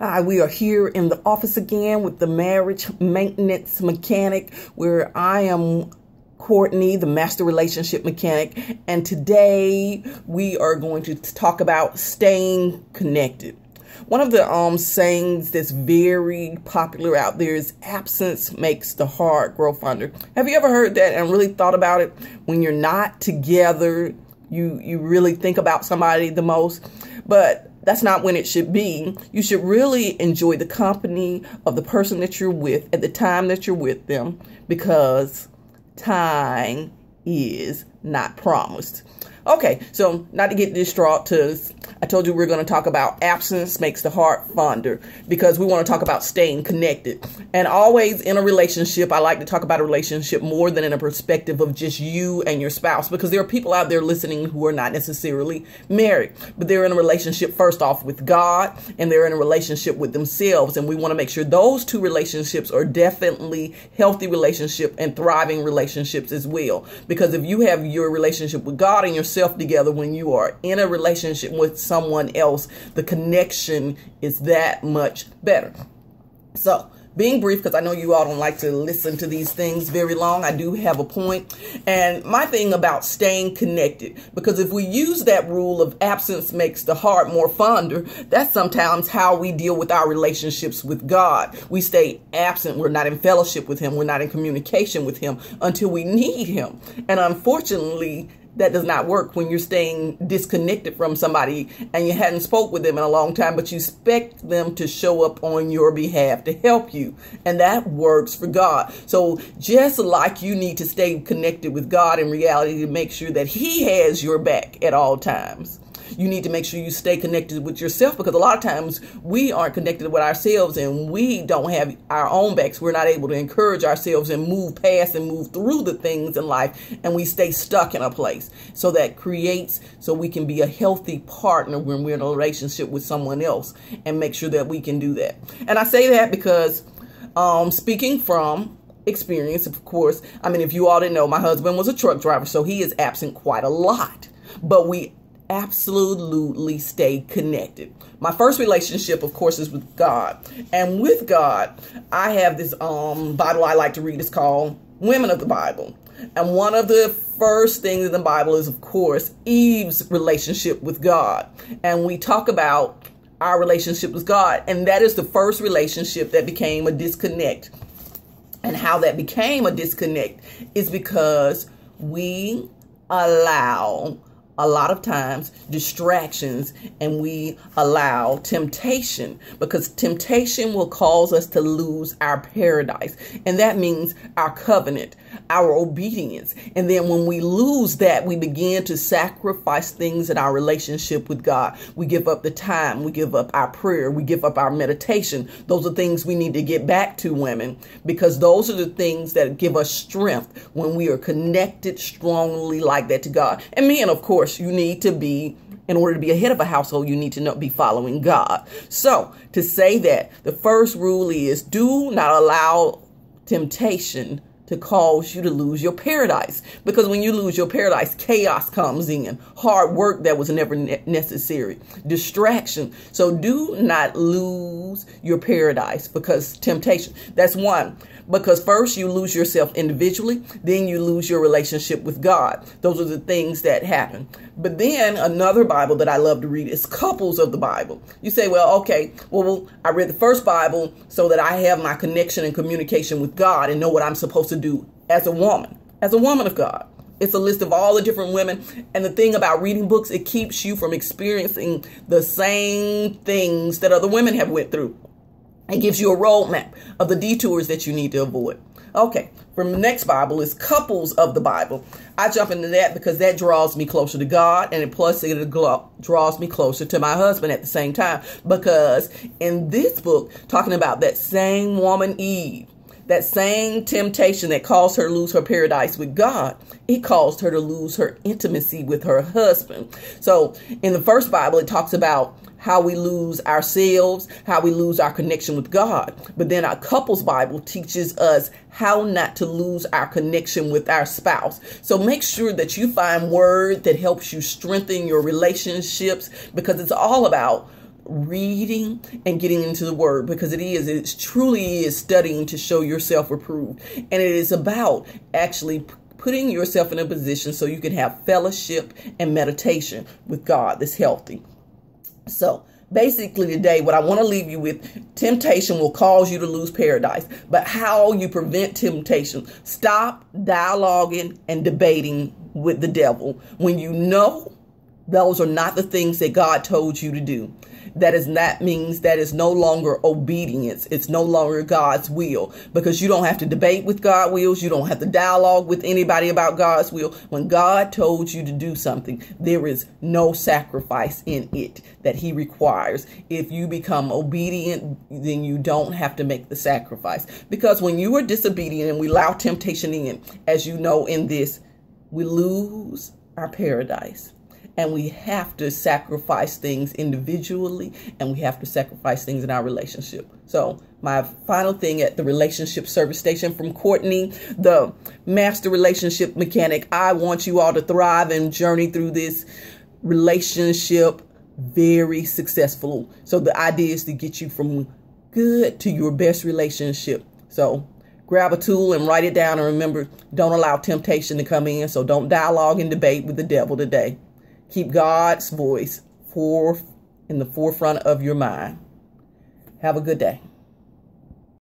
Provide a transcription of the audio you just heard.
Hi, we are here in the office again with the marriage maintenance mechanic, where I am Cortne, the master relationship mechanic, and today we are going to talk about staying connected. One of the sayings that's very popular out there is absence makes the heart grow fonder. Have you ever heard that and really thought about it? When you're not together, you really think about somebody the most, but that's not when it should be. You should really enjoy the company of the person that you're with at the time that you're with them, because time is not promised. Okay, so not to get distraught, I told you we're going to talk about absence makes the heart fonder, because we want to talk about staying connected. And always in a relationship, I like to talk about a relationship more than in a perspective of just you and your spouse, because there are people out there listening who are not necessarily married, but they're in a relationship first off with God, and they're in a relationship with themselves. And we want to make sure those two relationships are definitely healthy relationships and thriving relationships as well. Because if you have your relationship with God and yourself together, when you are in a relationship with someone else, the connection is that much better. So, being brief, because I know you all don't like to listen to these things very long, I do have a point. And my thing about staying connected, because if we use that rule of absence makes the heart more fonder, that's sometimes how we deal with our relationships with God. We stay absent. We're not in fellowship with Him. We're not in communication with Him until we need Him. And unfortunately, that does not work when you're staying disconnected from somebody and you hadn't spoke with them in a long time, but you expect them to show up on your behalf to help you. And that works for God. So just like you need to stay connected with God in reality to make sure that He has your back at all times, you need to make sure you stay connected with yourself, because a lot of times we aren't connected with ourselves and we don't have our own backs. We're not able to encourage ourselves and move past and move through the things in life, and we stay stuck in a place. So that creates so we can be a healthy partner when we're in a relationship with someone else, and make sure that we can do that. And I say that because speaking from experience, of course, I mean, if you all didn't know, my husband was a truck driver, so he is absent quite a lot, but we absolutely stay connected. My first relationship, of course, is with God. And with God, I have this Bible I like to read. It's called Women of the Bible. And one of the first things in the Bible is, of course, Eve's relationship with God. And we talk about our relationship with God. And that is the first relationship that became a disconnect. And how that became a disconnect is because we allow a lot of times distractions, and we allow temptation, because temptation will cause us to lose our paradise. And that means our covenant, our obedience. And then when we lose that, we begin to sacrifice things in our relationship with God. We give up the time. We give up our prayer. We give up our meditation. Those are things we need to get back to, women, because those are the things that give us strength when we are connected strongly like that to God. And men, of course, you need to be, in order to be a head of a household, you need to be following God. So to say that, the first rule is do not allow temptation to cause you to lose your paradise. Because when you lose your paradise, chaos comes in, hard work that was never necessary, distraction. So do not lose your paradise because temptation. That's one. Because first you lose yourself individually, then you lose your relationship with God. Those are the things that happen. But then another Bible that I love to read is Couples of the Bible. You say, well, okay, well, I read the first Bible so that I have my connection and communication with God and know what I'm supposed to do as a woman of God. It's a list of all the different women. And the thing about reading books, it keeps you from experiencing the same things that other women have went through. It gives you a roadmap of the detours that you need to avoid. Okay, from the next Bible is Couples of the Bible. I jump into that because that draws me closer to God, and plus it draws me closer to my husband at the same time. Because in this book, talking about that same woman, Eve, that same temptation that caused her to lose her paradise with God, it caused her to lose her intimacy with her husband. So in the first Bible, it talks about how we lose ourselves, how we lose our connection with God. But then our couples Bible teaches us how not to lose our connection with our spouse. So make sure that you find word that helps you strengthen your relationships, because it's all about reading and getting into the word, because it truly is studying to show yourself approved. And it is about actually putting yourself in a position so you can have fellowship and meditation with God that's healthy. So basically today, what I want to leave you with, temptation will cause you to lose paradise. But how you prevent temptation? Stop dialoguing and debating with the devil when you know those are not the things that God told you to do. That means that is no longer obedience. It's no longer God's will, because you don't have to debate with God's wills. You don't have to dialogue with anybody about God's will. When God told you to do something, there is no sacrifice in it that he requires. If you become obedient, then you don't have to make the sacrifice, because when you are disobedient and we allow temptation in, as you know in this, we lose our paradise. And we have to sacrifice things individually, and we have to sacrifice things in our relationship. So my final thing at the relationship service station from Cortne, the master relationship mechanic, I want you all to thrive and journey through this relationship very successful. So the idea is to get you from good to your best relationship. So grab a tool and write it down, and remember, don't allow temptation to come in. So don't dialogue and debate with the devil today. Keep God's voice in the forefront of your mind. Have a good day.